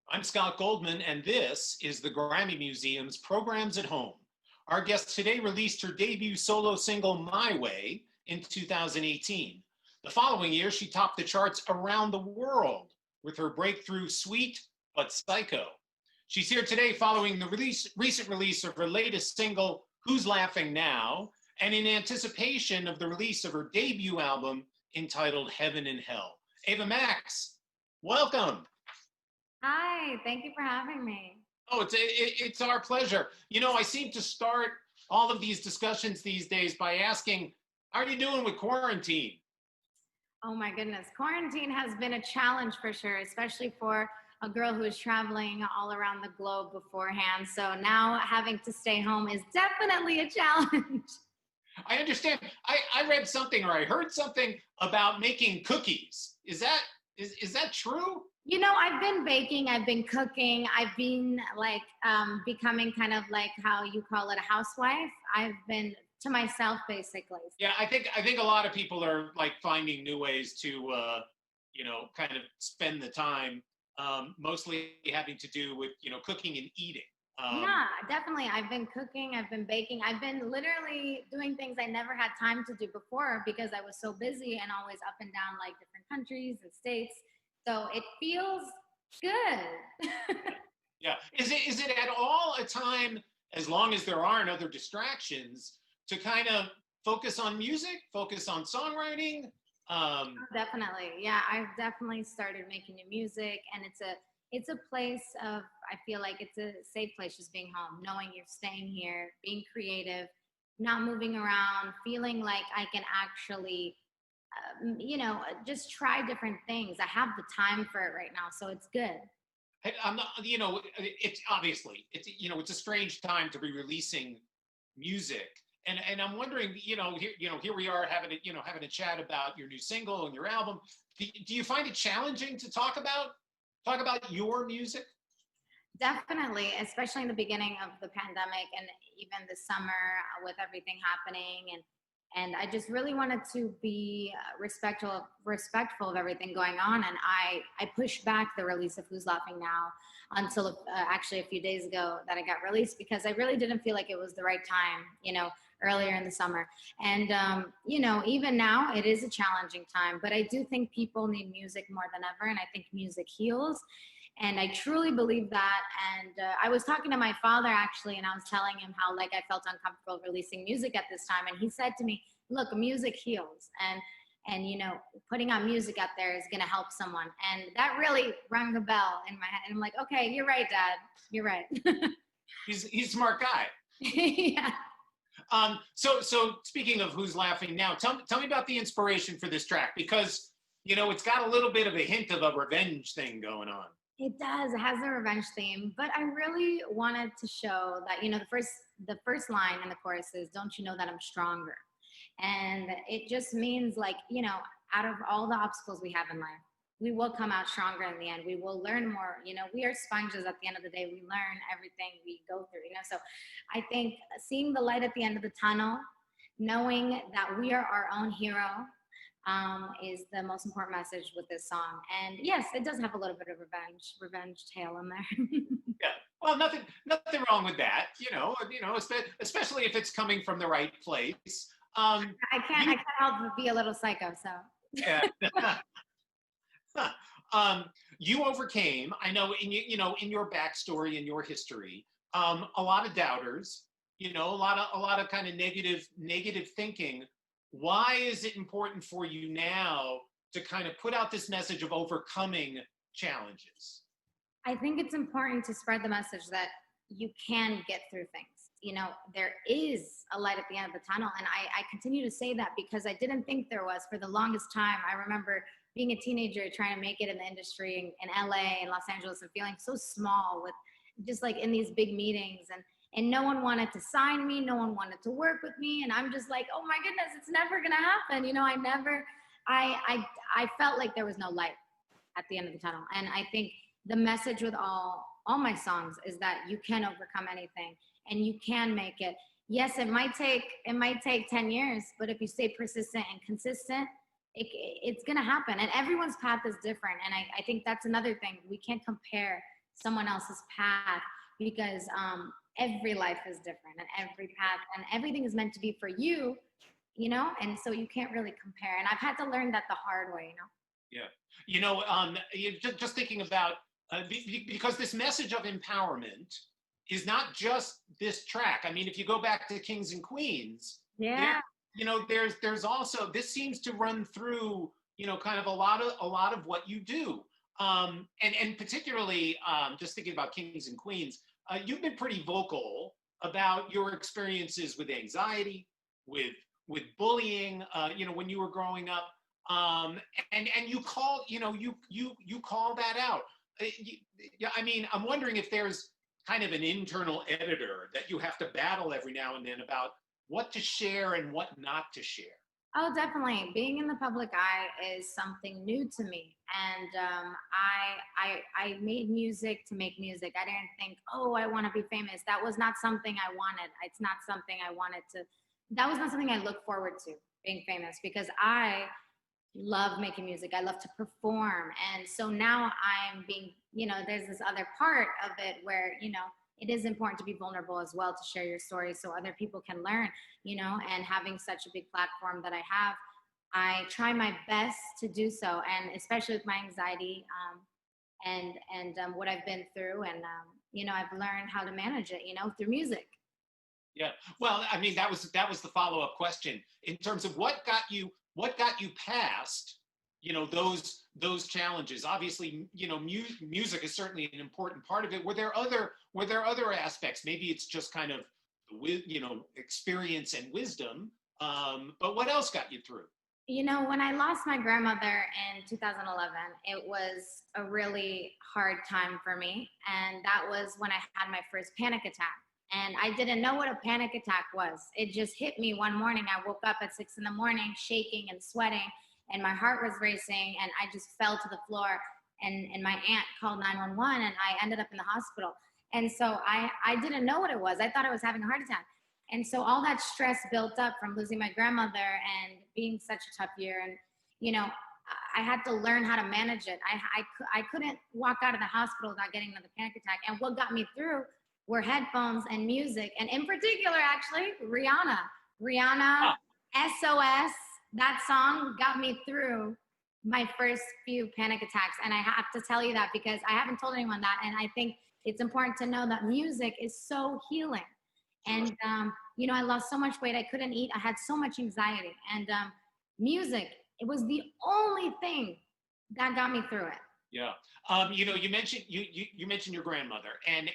I'm Scott Goldman, and this is the Grammy Museum's Programs at Home. Our guest today released her debut solo single, My Way, in 2018. The following year, she topped the charts around the world with her breakthrough Sweet But Psycho. She's here today following the recent release of her latest single, Who's Laughing Now, and in anticipation of the release of her debut album entitled Heaven and Hell. Ava Max, welcome. Hi, thank you for having me. Oh, it's our pleasure. You know, I seem to start all of these discussions these days by asking, how are you doing with quarantine? Oh my goodness, quarantine has been a challenge for sure, especially for a girl who is traveling all around the globe beforehand. So now having to stay home is definitely a challenge. I understand. I read something or I heard something about making cookies. Is that true? You know, I've been baking, I've been cooking, I've been like becoming kind of like how you call it a housewife. I've been to myself basically. Yeah, I think a lot of people are like finding new ways to, kind of spend the time, mostly having to do with, cooking and eating. Yeah, definitely. I've been cooking, I've been baking, I've been literally doing things I never had time to do before because I was so busy and always up and down like different countries and states. So it feels good. Yeah. Is it at all a time, as long as there aren't other distractions, to kind of focus on music, focus on songwriting? Definitely. Yeah, I've definitely started making new music, and it's a place of, I feel like it's a safe place just being home, knowing you're staying here, being creative, not moving around, feeling like I can actually just try different things. I have the time for it right now, so it's good. I'm not, it's obviously, it's a strange time to be releasing music. And I'm wondering, here we are having a chat about your new single and your album. Do you find it challenging to talk about your music? Definitely, especially in the beginning of the pandemic and even this summer with everything happening. And I just really wanted to be respectful of everything going on. And I pushed back the release of Who's Laughing Now until actually a few days ago that it got released, because I really didn't feel like it was the right time, earlier in the summer. And, even now it is a challenging time, but I do think people need music more than ever. And I think music heals. And I truly believe that. And I was talking to my father actually, and I was telling him how like I felt uncomfortable releasing music at this time. And he said to me, look, music heals. And putting out music out there is going to help someone. And that really rang a bell in my head. And I'm like, okay, you're right, Dad. You're right. He's a smart guy. Yeah. So speaking of Who's Laughing Now, tell me about the inspiration for this track, because, it's got a little bit of a hint of a revenge thing going on. It does. It has a revenge theme, but I really wanted to show that, the first line in the chorus is, don't you know that I'm stronger? And it just means like, out of all the obstacles we have in life, we will come out stronger in the end. We will learn more. We are sponges at the end of the day. We learn everything we go through, So I think seeing the light at the end of the tunnel, knowing that we are our own hero, is the most important message with this song. And yes, it does have a little bit of revenge tale in there. Yeah. Well, nothing wrong with that, especially if it's coming from the right place. I can't help but be a little psycho, so. Yeah. You overcame, I know in your backstory, in your history, a lot of doubters, a lot of kind of negative thinking. Why is it important for you now to kind of put out this message of overcoming challenges? I think it's important to spread the message that you can get through things. There is a light at the end of the tunnel. And I continue to say that because I didn't think there was for the longest time. I remember being a teenager trying to make it in the industry in LA and Los Angeles and feeling so small with just like in these big meetings, and no one wanted to sign me. No one wanted to work with me. And I'm just like, oh my goodness, it's never going to happen. I felt like there was no light at the end of the tunnel. And I think the message with all my songs is that you can overcome anything and you can make it. Yes, it might take 10 years, but if you stay persistent and consistent, it's going to happen. And everyone's path is different. And I think that's another thing. We can't compare someone else's path, because every life is different, and every path and everything is meant to be for you, and so you can't really compare. And I've had to learn that the hard way. Yeah. Just thinking about, because this message of empowerment is not just this track. I mean, if you go back to Kings and Queens, Yeah. there's also, this seems to run through, kind of a lot of what you do. And particularly, just thinking about Kings and Queens, you've been pretty vocal about your experiences with anxiety, with bullying, when you were growing up. And you call, you call that out. I mean, I'm wondering if there's kind of an internal editor that you have to battle every now and then about what to share and what not to share. Oh, definitely. Being in the public eye is something new to me, and I made music to make music. I didn't think, oh, I want to be famous. That was not something I wanted. It's not something I wanted to. That was not something I looked forward to, being famous, because I love making music. I love to perform. And so now I'm being, there's this other part of it where, it is important to be vulnerable as well, to share your story so other people can learn, and having such a big platform that I have, I try my best to do so. And especially with my anxiety, and what I've been through, and, I've learned how to manage it, through music. Yeah. Well, I mean, that was the follow-up question in terms of what got you past, those challenges. Obviously, music is certainly an important part of it. Were there other aspects? Maybe it's just kind of, experience and wisdom. But what else got you through? When I lost my grandmother in 2011, it was a really hard time for me. And that was when I had my first panic attack. And I didn't know what a panic attack was. It just hit me one morning. I woke up at 6 a.m, shaking and sweating, and my heart was racing, and I just fell to the floor. And my aunt called 911, and I ended up in the hospital. And so I didn't know what it was. I thought I was having a heart attack. And so all that stress built up from losing my grandmother and being such a tough year. And, I had to learn how to manage it. I couldn't walk out of the hospital without getting another panic attack. And what got me through were headphones and music. And in particular, actually, Rihanna, SOS, that song got me through my first few panic attacks. And I have to tell you that because I haven't told anyone that. And I think it's important to know that music is so healing. And, I lost so much weight. I couldn't eat. I had so much anxiety. And music, it was the only thing that got me through it. Yeah. You mentioned you mentioned your grandmother, and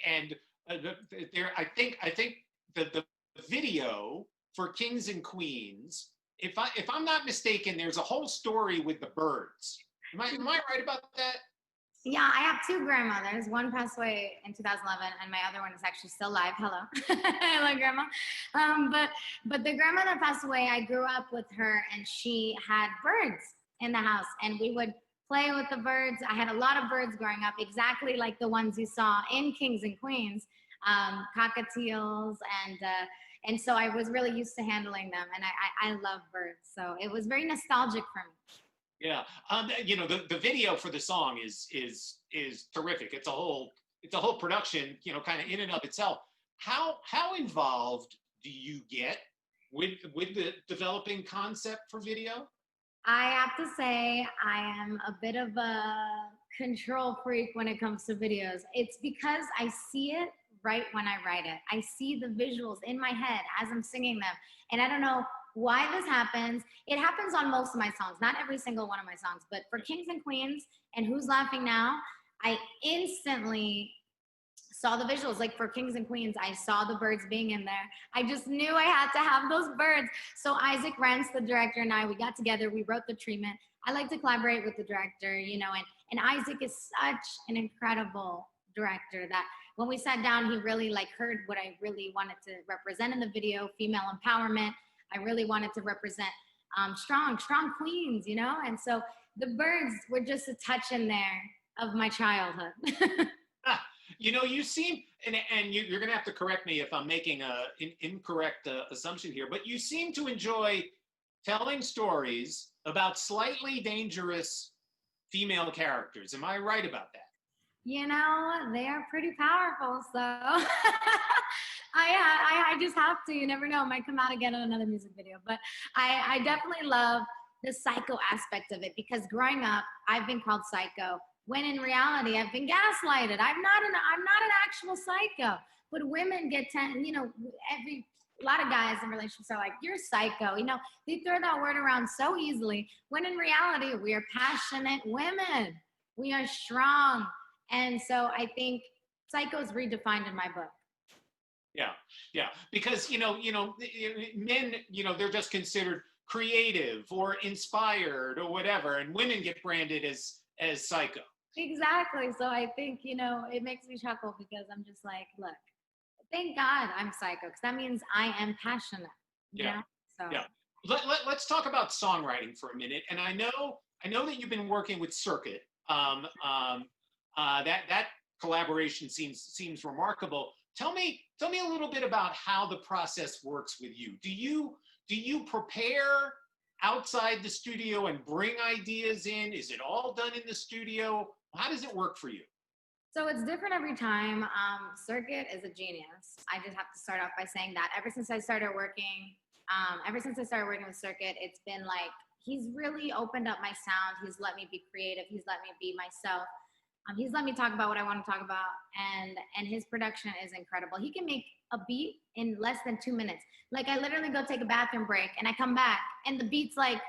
I think the video for Kings and Queens, if I'm not mistaken, there's a whole story with the birds. Am I right about that? Yeah, I have two grandmothers. One passed away in 2011, and my other one is actually still alive. Hello, hello, Grandma. But the grandmother that passed away, I grew up with her, and she had birds in the house, and we would play with the birds. I had a lot of birds growing up, exactly like the ones you saw in Kings and Queens, cockatiels, and so I was really used to handling them, and I love birds, so it was very nostalgic for me. Yeah, the video for the song is terrific. It's a whole production, kind of in and of itself. How involved do you get with the developing concept for video? I have to say I am a bit of a control freak when it comes to videos. It's because I see it right when I write it. I see the visuals in my head as I'm singing them, and I don't know why this happens. It happens on most of my songs, not every single one of my songs, but for Kings and Queens and Who's Laughing Now, I instantly saw the visuals. Like for Kings and Queens, I saw the birds being in there. I just knew I had to have those birds. So Isaac Rentz, the director, and I, we got together, we wrote the treatment. I like to collaborate with the director, and Isaac is such an incredible director that when we sat down, he really heard what I really wanted to represent in the video, female empowerment. I really wanted to represent strong queens, and so the birds were just a touch in there of my childhood. You seem, and you're going to have to correct me if I'm making an incorrect assumption here, but you seem to enjoy telling stories about slightly dangerous female characters. Am I right about that? You know, they are pretty powerful. So I just have to. You never know. It might come out again in another music video. But I definitely love the psycho aspect of it because growing up, I've been called psycho when in reality I've been gaslighted. I'm not an actual psycho. But women get a lot of guys in relationships are like, you're psycho. You know, they throw that word around so easily when in reality we are passionate women. We are strong. And so I think psycho is redefined in my book. Yeah, yeah, because men, they're just considered creative or inspired or whatever, and women get branded as psycho. Exactly. So I think, it makes me chuckle because I'm just like, look, thank God I'm psycho because that means I am passionate. Yeah, So yeah. Let's talk about songwriting for a minute. And I know that you've been working with Circuit. That collaboration seems remarkable. Tell me a little bit about how the process works with you. Do you prepare outside the studio and bring ideas in? Is it all done in the studio? How does it work for you? So it's different every time. Circuit is a genius. I just have to start off by saying that. Ever since I started working with Circuit, it's been like he's really opened up my sound. He's let me be creative. He's let me be myself. He's let me talk about what I want to talk about, and his production is incredible. He can make a beat in less than 2 minutes. Like I literally go take a bathroom break, and I come back, and the beat's like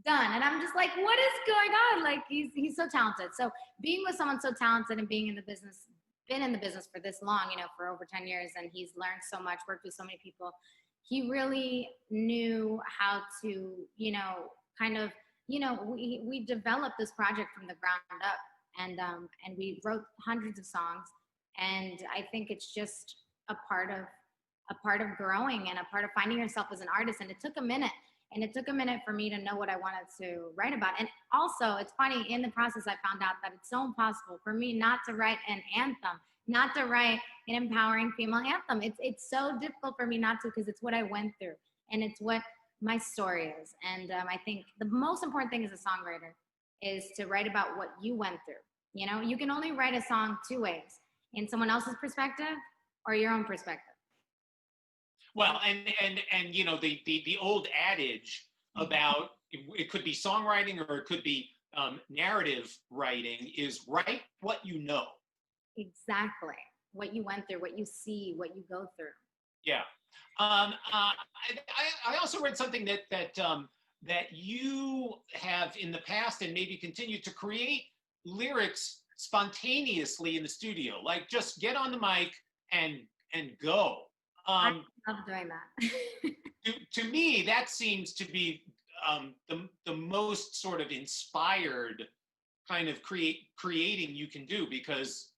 done, and I'm just like, what is going on? Like he's so talented. So being with someone so talented and being in the business, been in the business for this long, for over 10 years, and he's learned so much, worked with so many people. He really knew how to, kind of, we developed this project from the ground up and we wrote hundreds of songs. And I think it's just a part of growing and a part of finding yourself as an artist. And it took a minute. And it took a minute for me to know what I wanted to write about. And also, it's funny, in the process, I found out that it's so impossible for me not to write an anthem, not to write an empowering female anthem. It's so difficult for me not to because it's what I went through and it's what my story is. And I think the most important thing as a songwriter is to write about what you went through. You can only write a song two ways, in someone else's perspective or your own perspective. Well, and the old adage about it could be songwriting or it could be narrative writing is write what you know. Exactly. What you went through, what you see, what you go through. Yeah. I also read something that you have in the past and maybe continue to create lyrics spontaneously in the studio, like just get on the mic and go. I love doing that. to me, that seems to be the most sort of inspired kind of creating you can do because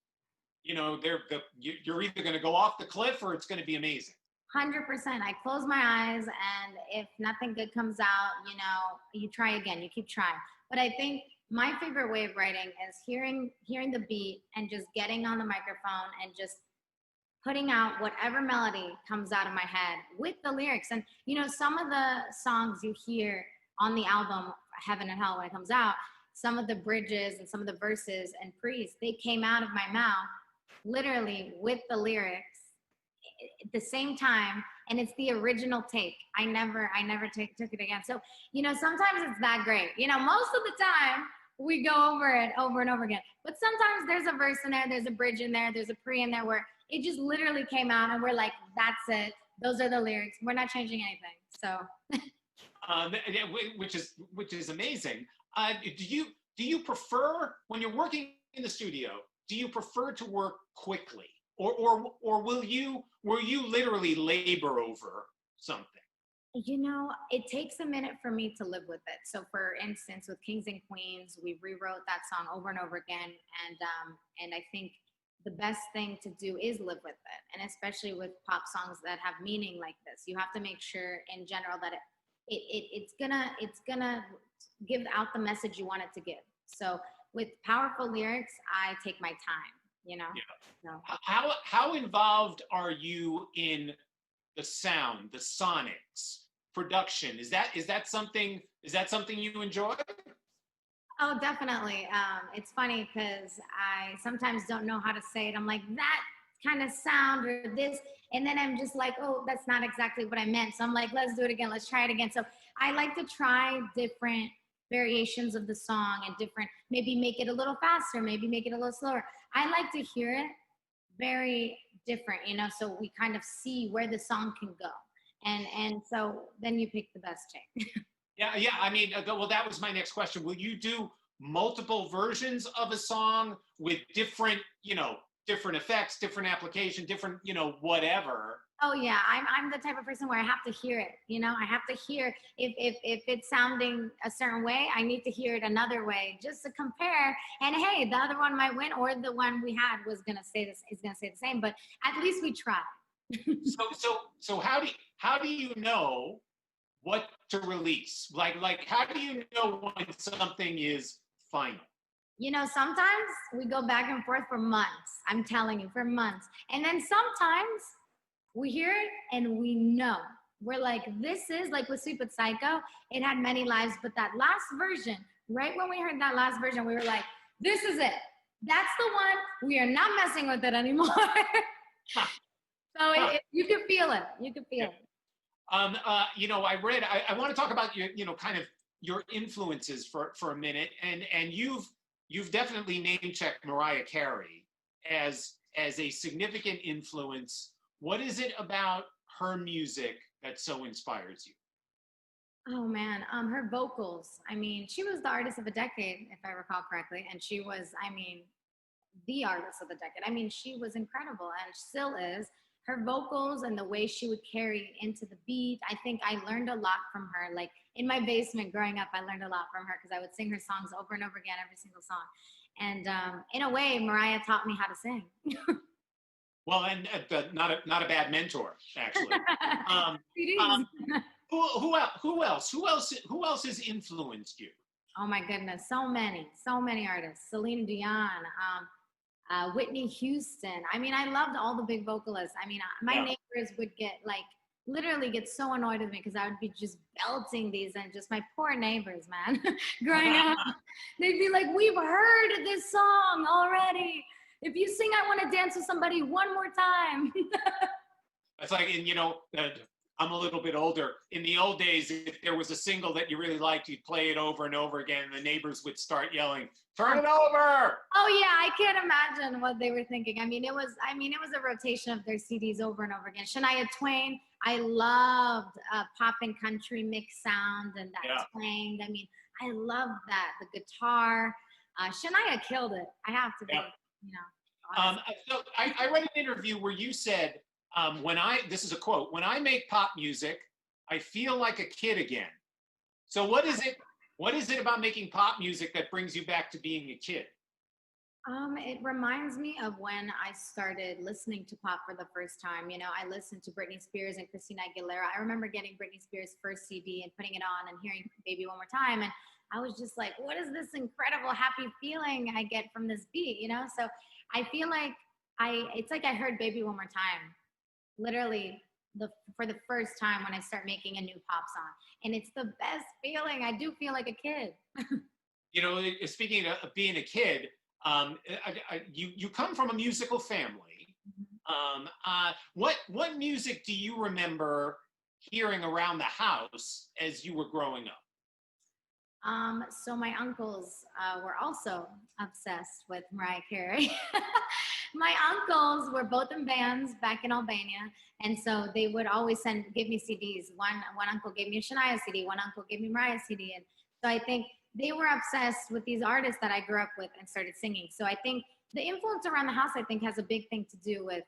you're either going to go off the cliff or it's going to be amazing. 100%. I close my eyes, and if nothing good comes out, you try again. You keep trying. But I think my favorite way of writing is hearing the beat and just getting on the microphone and just putting out whatever melody comes out of my head with the lyrics. And, some of the songs you hear on the album, Heaven and Hell, when it comes out, some of the bridges and some of the verses and pre's, they came out of my mouth literally with the lyrics at the same time. And it's the original take. I never took it again. So, sometimes it's that great. Most of the time we go over it over and over again. But sometimes there's a verse in there, there's a bridge in there, there's a pre in there where it just literally came out and we're like, that's it. Those are the lyrics. We're not changing anything. So which is amazing. Do you prefer, when you're working in the studio, do you prefer to work quickly? Or will you literally labor over something? It takes a minute for me to live with it. So for instance, with Kings and Queens, we rewrote that song over and over again. And I think the best thing to do is live with it. And especially with pop songs that have meaning like this, you have to make sure in general that it's gonna give out the message you want it to give. So with powerful lyrics, I take my time, Yeah. So. How involved are you in the sound, the sonics, production? Is that something you enjoy? Oh, definitely. It's funny because I sometimes don't know how to say it. I'm like, that kind of sound or this. And then I'm just like, oh, that's not exactly what I meant. So I'm like, let's do it again. Let's try it again. So I like to try different variations of the song and different, maybe make it a little faster, maybe make it a little slower. I like to hear it very different, so we kind of see where the song can go. And so then you pick the best chick. Yeah, yeah. I mean, well, that was my next question. Will you do multiple versions of a song with different, different effects, different application, different, whatever? Oh yeah, I'm the type of person where I have to hear it. I have to hear if it's sounding a certain way, I need to hear it another way just to compare. And hey, the other one might win, or the one we had was gonna say this is gonna say the same. But at least we tried. So how do you know what to release? Like how do you know when something is final? Sometimes we go back and forth for months. I'm telling you, for months. And then sometimes we hear it and we know. We're like, this is like with Sweet But Psycho, it had many lives, but that last version, right when we heard that last version, we were like, this is it. That's the one. We are not messing with it anymore. So you can feel it. You can feel it. I want to talk about your, kind of your influences for a minute, and you've definitely name checked Mariah Carey as a significant influence. What is it about her music that so inspires you? Oh man, her vocals. I mean, she was the artist of the decade, if I recall correctly, and she was, the artist of the decade. I mean, she was incredible and still is. Her vocals and the way she would carry into the beat. I think I learned a lot from her. Like in my basement growing up, I learned a lot from her because I would sing her songs over and over again, every single song. And in a way, Mariah taught me how to sing. Well, and not a bad mentor, actually. um, who else has influenced you? Oh my goodness, so many artists. Celine Dion, Whitney Houston. I mean, I loved all the big vocalists. I mean, my neighbors would literally get so annoyed with me because I would be just belting these, and just my poor neighbors, man, growing up, they'd be like, we've heard this song already. If you sing I Want to Dance with Somebody one more time. It's like, I'm a little bit older. In the old days, if there was a single that you really liked, you'd play it over and over again, and the neighbors would start yelling, turn it over! Oh yeah, I can't imagine what they were thinking. I mean, it was a rotation of their CDs over and over again. Shania Twain, I loved pop and country mix sound and that twang. I mean, I loved that. The guitar. Shania killed it. I have to be, So I read an interview where you said, this is a quote, when I make pop music, I feel like a kid again. So what is it about making pop music that brings you back to being a kid? It reminds me of when I started listening to pop for the first time. I listened to Britney Spears and Christina Aguilera. I remember getting Britney Spears' first CD and putting it on and hearing Baby One More Time. And I was just like, what is this incredible happy feeling I get from this beat, So I feel like it's like I heard Baby One More Time literally for the first time when I start making a new pop song. And it's the best feeling. I do feel like a kid. Speaking of being a kid, you come from a musical family. What music do you remember hearing around the house as you were growing up? So my uncles were also obsessed with Mariah Carey. My uncles were both in bands back in Albania, and so they would always give me CDs. One uncle gave me a Shania CD, one uncle gave me Mariah CD, and so I think they were obsessed with these artists that I grew up with and started singing. So I think the influence around the house, I think, has a big thing to do with,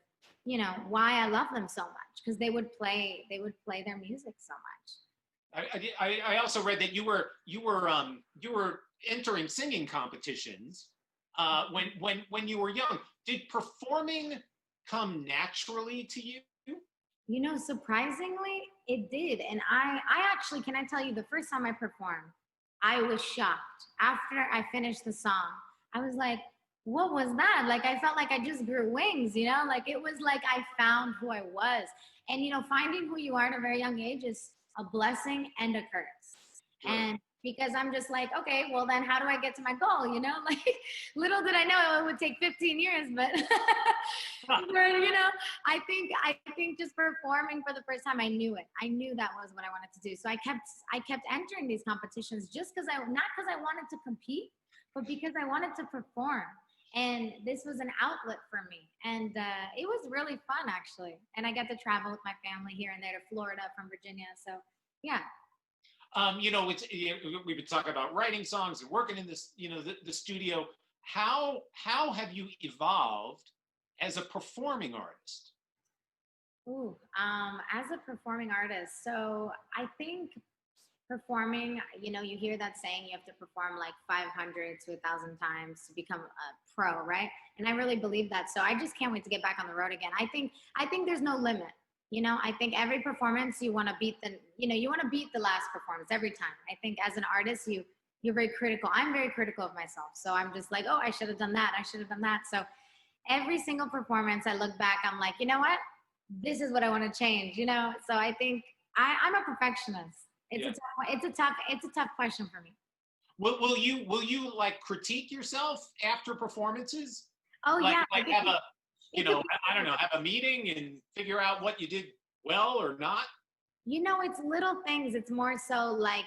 why I love them so much, because they would play their music so much. I also read that you were entering singing competitions when you were young. Did performing come naturally to you? Surprisingly, it did. And I actually, can I tell you, the first time I performed, I was shocked. After I finished the song, I was like, what was that? Like, I felt like I just grew wings, Like, it was like I found who I was. And, finding who you are at a very young age is a blessing and a curse. Sure. And because I'm just like, okay, well then how do I get to my goal? You know, like little did I know it would take 15 years, but you know, I think just performing for the first time, I knew it. I knew that was what I wanted to do. So I kept entering these competitions just because not because I wanted to compete, but because I wanted to perform. And this was an outlet for me. And it was really fun, actually. And I got to travel with my family here and there to Florida from Virginia. So, yeah. You know, we've been talking about writing songs and working in this, you know, the studio. How have you evolved as a performing artist? Ooh, as a performing artist, so I think performing, you know, you hear that saying you have to perform like 500 to 1,000 times to become a pro, right? And I really believe that. So I just can't wait to get back on the road again. I think there's no limit. You know, I think every performance you want to beat you want to beat the last performance every time. I think as an artist, you're very critical. I'm very critical of myself. So I'm just like, oh, I should have done that. I should have done that. So every single performance I look back, I'm like, you know what? This is what I want to change, you know? So I think I'm a perfectionist. It's a tough question for me. Will you like critique yourself after performances? Oh like, yeah. Like have a, you know, I don't know, have a meeting and figure out what you did well or not? You know, it's little things. It's more so like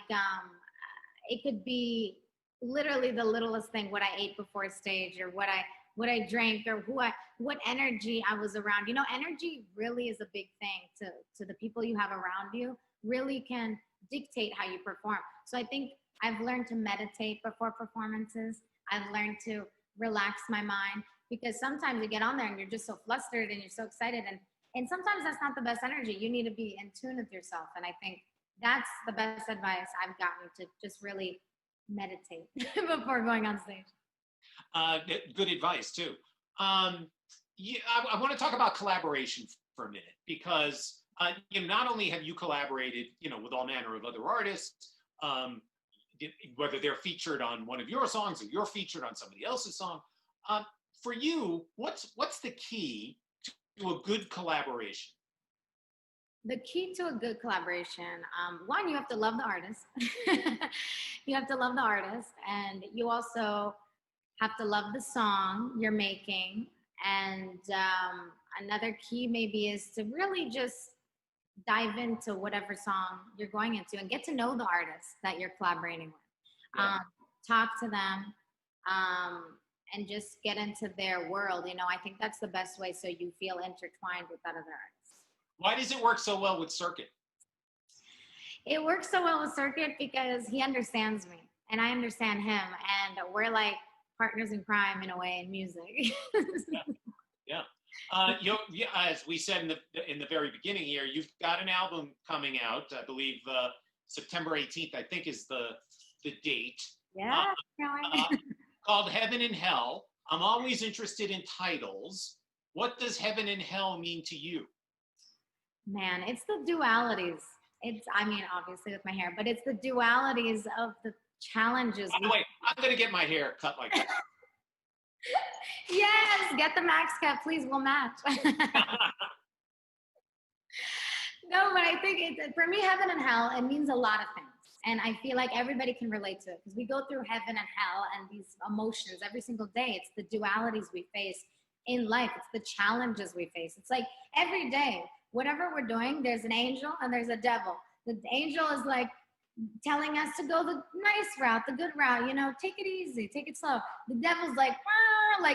it could be literally the littlest thing, what I ate before stage or what I drank or what energy I was around. You know, energy really is a big thing to the people you have around you, really can dictate how you perform. So I think I've learned to meditate before performances. I've learned to relax my mind because sometimes you get on there and you're just so flustered and you're so excited and sometimes that's not the best energy. You need to be in tune with yourself. And I think that's the best advice I've gotten, to just really meditate before going on stage. Good advice too. Yeah, I want to talk about collaboration for a minute because you know, not only have you collaborated, you know, with all manner of other artists, whether they're featured on one of your songs or you're featured on somebody else's song. For you, what's the key to a good collaboration? The key to a good collaboration, one, you have to love the artist. You have to love the artist, and you also have to love the song you're making. And another key maybe is to really just dive into whatever song you're going into and get to know the artist that you're collaborating with. Yeah. Talk to them and just get into their world. You know, I think that's the best way, so you feel intertwined with that other artist. Why does it work so well with Circuit? It works so well with Circuit because he understands me and I understand him, and we're like partners in crime in a way in music. Yeah. As we said in the very beginning here, you've got an album coming out. I believe September 18th, I think, is the date. Yeah. Called Heaven and Hell. I'm always interested in titles. What does Heaven and Hell mean to you? Man, it's the dualities. I mean, obviously with my hair, but it's the dualities of the challenges. By the way, I'm going to get my hair cut like that. Yes, get the max cut, please. We'll match. No, but I think for me, heaven and hell, it means a lot of things. And I feel like everybody can relate to it because we go through heaven and hell and these emotions every single day. It's the dualities we face in life. It's the challenges we face. It's like every day, whatever we're doing, there's an angel and there's a devil. The angel is like telling us to go the nice route, the good route, you know, take it easy, take it slow. The devil's like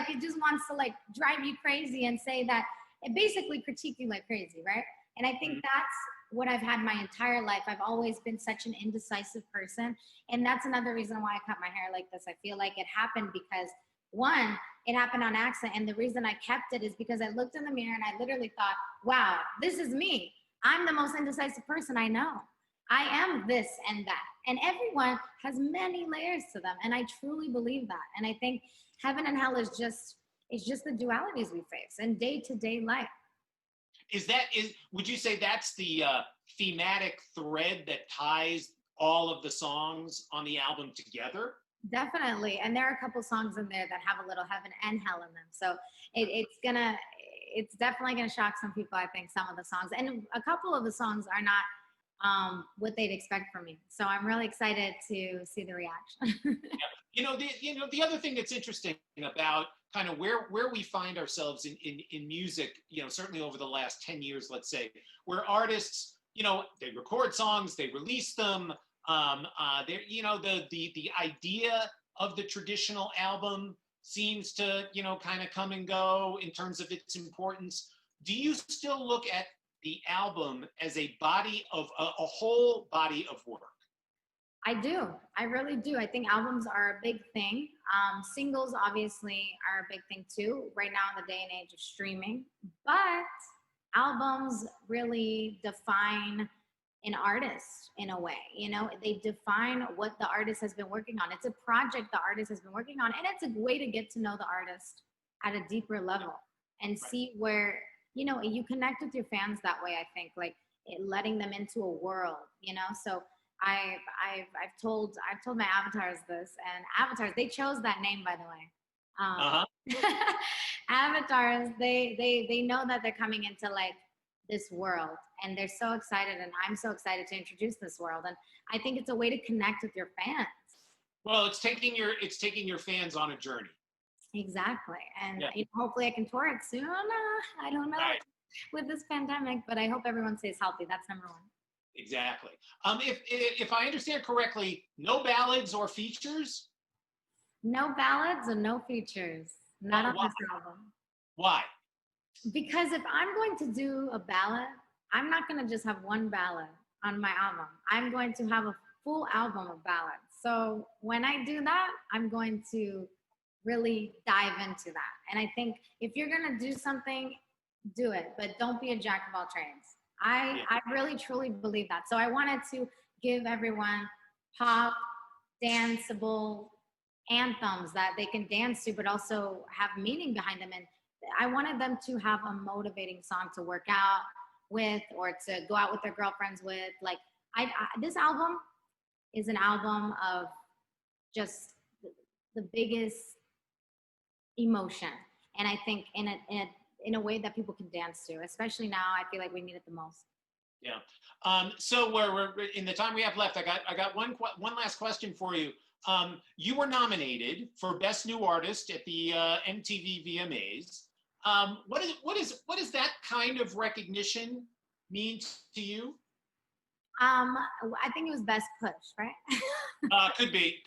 it just wants to like drive you crazy and say that, it basically critique you like crazy, right? And I think that's what I've had my entire life. I've always been such an indecisive person. And that's another reason why I cut my hair like this. I feel like it happened because, one, it happened on accident. And the reason I kept it is because I looked in the mirror and I literally thought, wow, this is me. I'm the most indecisive person I know. I am this and that. And everyone has many layers to them. And I truly believe that. And I think heaven and hell is just the dualities we face in day-to-day life. Would you say that's the thematic thread that ties all of the songs on the album together? Definitely. And there are a couple songs in there that have a little heaven and hell in them. So it's definitely gonna shock some people, I think, some of the songs. And a couple of the songs are not what they'd expect from me. So I'm really excited to see the reaction. The other thing that's interesting about kind of where we find ourselves in music, certainly over the last 10 years, let's say, where artists, they record songs, they release them. The idea of the traditional album seems to, kind of come and go in terms of its importance. Do you still look at the album as a body of a whole body of work? I do. I really do. I think albums are a big thing. Singles obviously are a big thing too, right now in the day and age of streaming. But albums really define an artist in a way. They define what the artist has been working on. It's a project the artist has been working on, and it's a way to get to know the artist at a deeper level and see where, you connect with your fans that way. I think letting them into a world, so I've told my avatars this, and avatars, they chose that name, by the way. Avatars, they know that they're coming into this world, and they're so excited, and I'm so excited to introduce this world. And I think it's a way to connect with your fans. Well, it's taking your fans on a journey. Exactly. And hopefully I can tour it soon. I don't know with this pandemic, but I hope everyone stays healthy. That's number one. Exactly. If I understand correctly, no ballads or features? No ballads and no features. Not on this album. Why? Because if I'm going to do a ballad, I'm not going to just have one ballad on my album. I'm going to have a full album of ballads. So when I do that, I'm going to really dive into that. And I think if you're going to do something, do it, but don't be a jack of all trades. I really truly believe that. So I wanted to give everyone pop, danceable anthems that they can dance to, but also have meaning behind them. And I wanted them to have a motivating song to work out with, or to go out with their girlfriends with. This album is an album of just the biggest emotion, and I think in a way that people can dance to, especially now. I feel like we need it the most. Yeah. So we're in the time we have left. I got one last question for you. You were nominated for Best New Artist at the MTV VMAs. What does that kind of recognition mean to you? I think it was Best Push, right? Could be.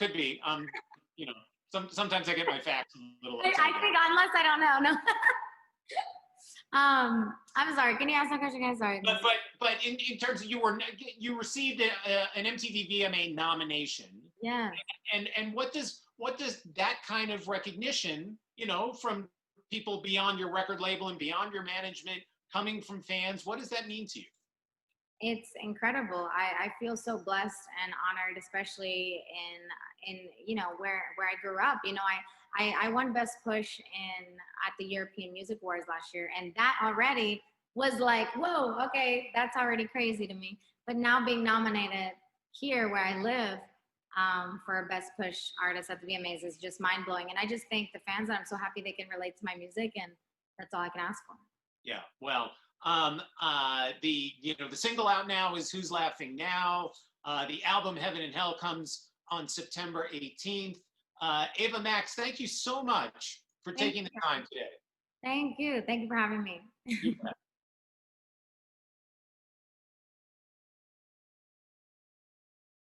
Sometimes I get my facts a little. I think, unless I don't know. No. I'm sorry. Can you ask that question again? Sorry. But in terms of you received an MTV VMA nomination. Yeah. And what does that kind of recognition, from people beyond your record label and beyond your management, coming from fans, what does that mean to you? It's incredible. I feel so blessed and honored, especially in where I grew up. I won Best Push at the European Music Awards last year, and that already was like, whoa, okay, that's already crazy to me. But now being nominated here where I live for Best Push Artist at the VMAs is just mind blowing. And I just thank the fans that I'm so happy they can relate to my music, and that's all I can ask for. Yeah, well. The single out now is Who's Laughing Now. The album Heaven and Hell comes on September 18th. Ava Max, thank you so much for taking the time today. Thank you for having me.